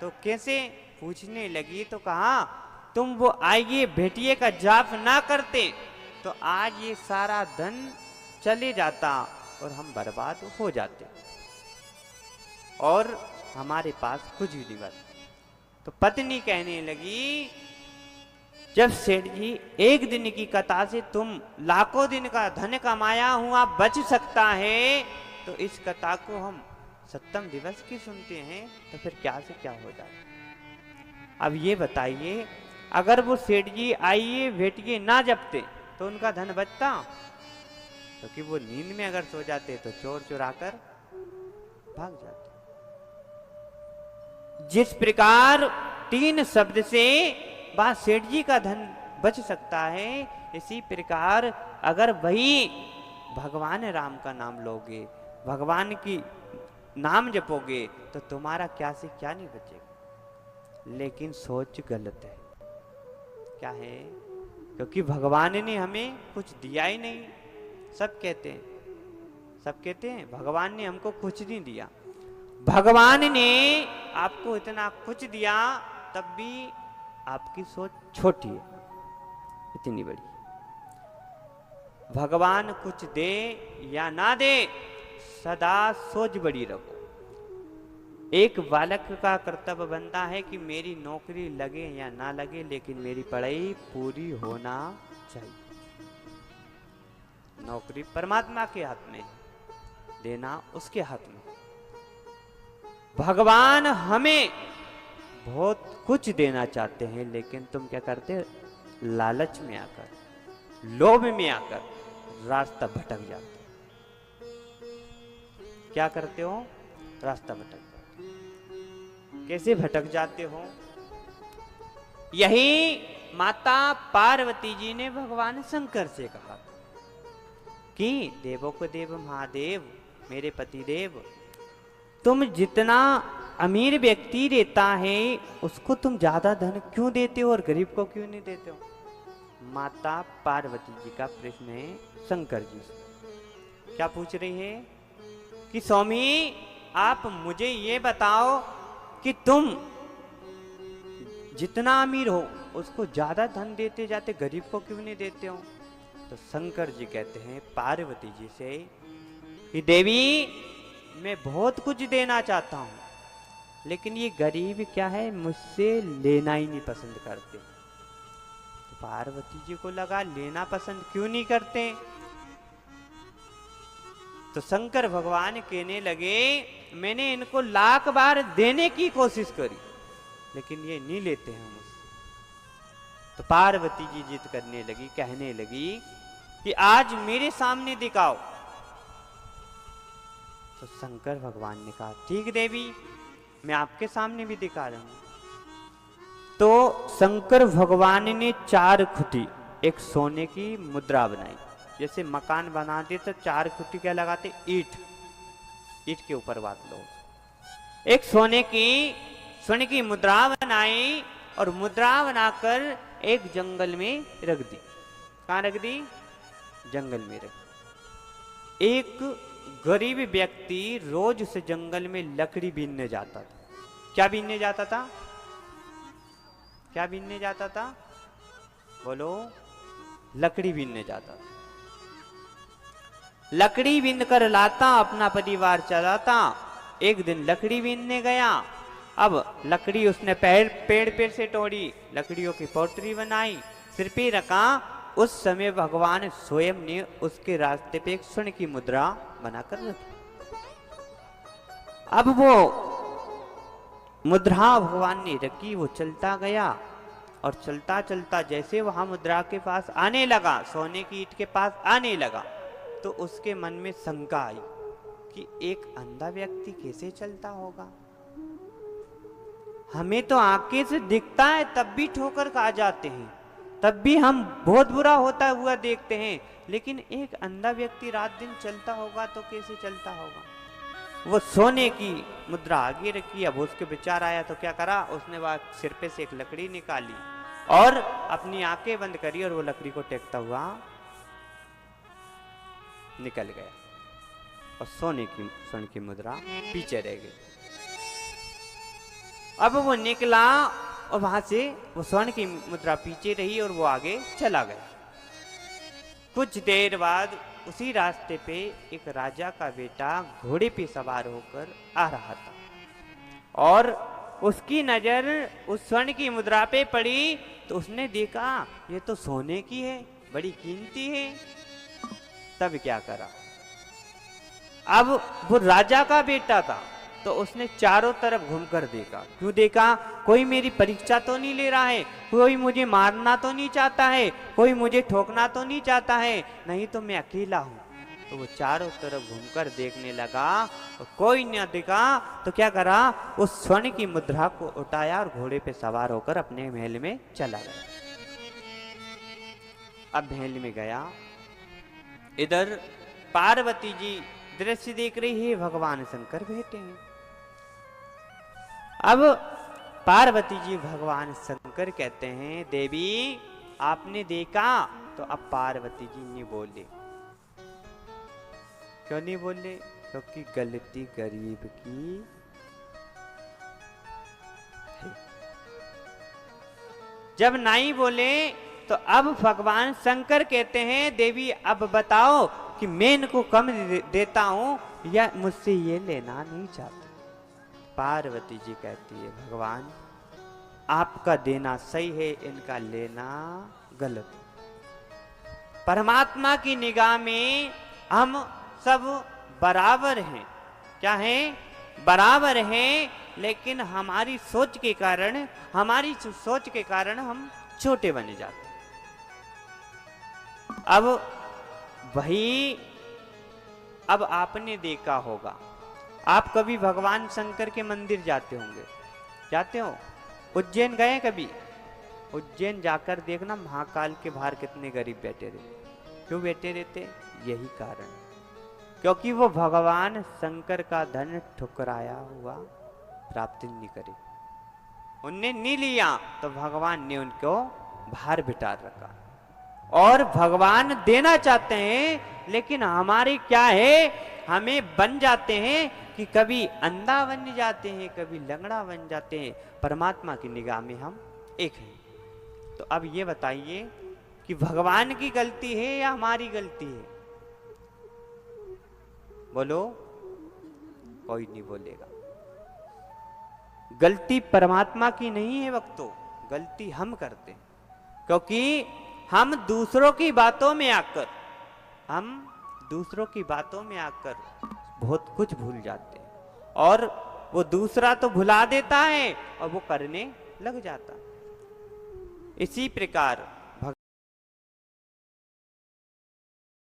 तो कैसे पूछने लगी तो कहा तुम वो आइए भेटिए का जाप ना करते तो आज ये सारा धन चले जाता और हम बर्बाद हो जाते और हमारे पास कुछ भी नहीं बचा। तो पत्नी कहने लगी जब सेठ जी एक दिन की कथा से तुम लाखों दिन का धन कमाया हुआ बच सकता है तो इस कथा को हम सप्तम दिवस की सुनते हैं तो फिर क्या से क्या हो जाए। अब ये बताइए अगर वो सेठ जी आइए भेटिए ना जपते तो उनका धन बचता, क्योंकि वो नींद में अगर सो जाते तो चोर चुरा कर भाग जाते। जिस प्रकार 3 शब्द से वहां सेठ जी का धन बच सकता है, इसी प्रकार अगर वही भगवान राम का नाम लोगे, भगवान की नाम जपोगे तो तुम्हारा क्या से क्या नहीं बचेगा। लेकिन सोच गलत है। क्या है? क्योंकि भगवान ने हमें कुछ दिया ही नहीं। सब कहते हैं भगवान ने हमको कुछ नहीं दिया। भगवान ने आपको इतना कुछ दिया तब भी आपकी सोच छोटी है, इतनी बड़ी। भगवान कुछ दे या ना दे सदा सोच बड़ी रखो। एक बालक का कर्तव्य बनता है कि मेरी नौकरी लगे या ना लगे लेकिन मेरी पढ़ाई पूरी होना चाहिए। नौकरी परमात्मा के हाथ में, देना उसके हाथ में। भगवान हमें बहुत कुछ देना चाहते हैं लेकिन तुम क्या करते, लालच में आकर, लोभ में आकर रास्ता भटक जाते। क्या करते हो? रास्ता भटक जाते। कैसे भटक जाते हो? यही माता पार्वती जी ने भगवान शंकर से कहा कि देवों को देव महादेव, मेरे पति देव, तुम जितना अमीर व्यक्ति रहता है उसको तुम ज्यादा धन क्यों देते हो और गरीब को क्यों नहीं देते हो? माता पार्वती जी का प्रश्न है शंकर जी से। क्या पूछ रही है कि स्वामी आप मुझे ये बताओ कि तुम जितना अमीर हो उसको ज्यादा धन देते जाते, गरीब को क्यों नहीं देते हो? तो शंकर जी कहते हैं पार्वती जी से कि देवी मैं बहुत कुछ देना चाहता हूं लेकिन ये गरीब क्या है, मुझसे लेना ही नहीं पसंद करते। तो पार्वती जी को लगा लेना पसंद क्यों नहीं करते? तो शंकर भगवान कहने लगे मैंने इनको लाख बार देने की कोशिश करी लेकिन ये नहीं लेते हैं मुझसे। तो पार्वती जी जिद करने लगी, कहने लगी कि आज मेरे सामने दिखाओ। तो शंकर भगवान ने कहा ठीक देवी, मैं आपके सामने भी दिखा रहा हूं। तो शंकर भगवान ने 4 खुटी एक सोने की मुद्रा बनाई। जैसे मकान बनाते तो 4 खुटी क्या लगाते, ईट के ऊपर बात लो। एक सोने की मुद्रा बनाई और मुद्रा बनाकर एक जंगल में रख दी। कहां रख दी? जंगल में रख दी। एक गरीब व्यक्ति रोज उस जंगल में लकड़ी बीनने जाता था। क्या बीनने जाता था? क्या बीनने जाता था? बोलो। लकड़ी बीनने जाता था। लकड़ी बीन कर लाता, अपना परिवार चलाता। एक दिन लकड़ी बीनने गया। अब लकड़ी उसने पेड़ से तोड़ी, लकड़ियों की पोटरी बनाई, सिर पे रखा। उस समय भगवान स्वयं ने उसके रास्ते पे एक स्वर्ण की मुद्रा बनाकर रखी। अब वो मुद्रा भगवान ने रखी, वो चलता गया और चलता चलता जैसे वहां मुद्रा के पास आने लगा, सोने की ईंट के पास आने लगा, तो उसके मन में शंका आई कि एक अंधा व्यक्ति कैसे चलता होगा? हमें तो आंखें से दिखता है तब भी ठोकर खा जाते हैं, तब भी हम बहुत बुरा होता हुआ देखते हैं, लेकिन एक अंधा व्यक्ति रात दिन चलता होगा तो कैसे चलता होगा? वो सोने की मुद्रा आगे रखी। अब उसके विचार आया तो क्या करा, उसने वह सिर पे से एक लकड़ी निकाली और अपनी आंखें बंद करी और वो लकड़ी को टेकता हुआ निकल गया और स्वर्ण की मुद्रा पीछे रह गई। अब वो निकला और वहां से वो स्वर्ण की मुद्रा पीछे रही और वो आगे चला गया। कुछ देर बाद उसी रास्ते पे एक राजा का बेटा घोड़े पे सवार होकर आ रहा था और उसकी नजर उस स्वर्ण की मुद्रा पे पड़ी तो उसने देखा ये तो सोने की है, बड़ी कीमती है। तब क्या करा, अब वो राजा का बेटा था तो उसने चारों तरफ घूमकर देखा। क्यों देखा, कोई मेरी परीक्षा तो नहीं ले रहा है, कोई मुझे मारना तो नहीं चाहता है, कोई मुझे ठोकना तो नहीं चाहता है, नहीं तो मैं अकेला हूं। तो वो चारों तरफ घूमकर देखने लगा तो कोई न दिखा तो क्या करा, उस स्वर्ण की मुद्रा को उठाया और घोड़े पे सवार होकर अपने महल में चला गया। अब महल में गया, इधर पार्वती जी दृश्य देख रही है, भगवान शंकर बैठे हैं। अब पार्वती जी भगवान शंकर कहते हैं, देवी आपने देखा? तो अब पार्वती जी नहीं बोले। क्यों नहीं बोले? क्योंकि गलती गरीब की है। जब नहीं बोले तो अब भगवान शंकर कहते हैं, देवी अब बताओ कि मैं इनको कम देता हूं या मुझसे ये लेना नहीं चाहते। पार्वती जी कहती है, भगवान आपका देना सही है, इनका लेना गलत है। परमात्मा की निगाह में हम सब बराबर हैं। क्या हैं? बराबर हैं, लेकिन हमारी सोच के कारण हम छोटे बने जाते। अब वही, अब आपने देखा होगा, आप कभी भगवान शंकर के मंदिर जाते होंगे, जाते हो? उज्जैन गए कभी? उज्जैन जाकर देखना, महाकाल के बाहर कितने गरीब बैठे रहते। क्यों बैठे रहते? यही कारण, क्योंकि वो भगवान शंकर का धन ठुकराया हुआ प्राप्त नहीं करे, उनने नहीं लिया तो भगवान ने उनको बाहर बिठा रखा। और भगवान देना चाहते हैं, लेकिन हमारे क्या है, हमें बन जाते हैं कि कभी अंधा बन जाते हैं, कभी लंगड़ा बन जाते हैं। परमात्मा की निगाह में हम एक हैं। तो अब ये बताइए कि भगवान की गलती है या हमारी गलती है? बोलो, कोई नहीं बोलेगा। गलती परमात्मा की नहीं है भक्तों, गलती हम करते हैं, क्योंकि हम दूसरों की बातों में आकर बहुत कुछ भूल जाते हैं, और वो दूसरा तो भुला देता है और वो करने लग जाता है। इसी प्रकार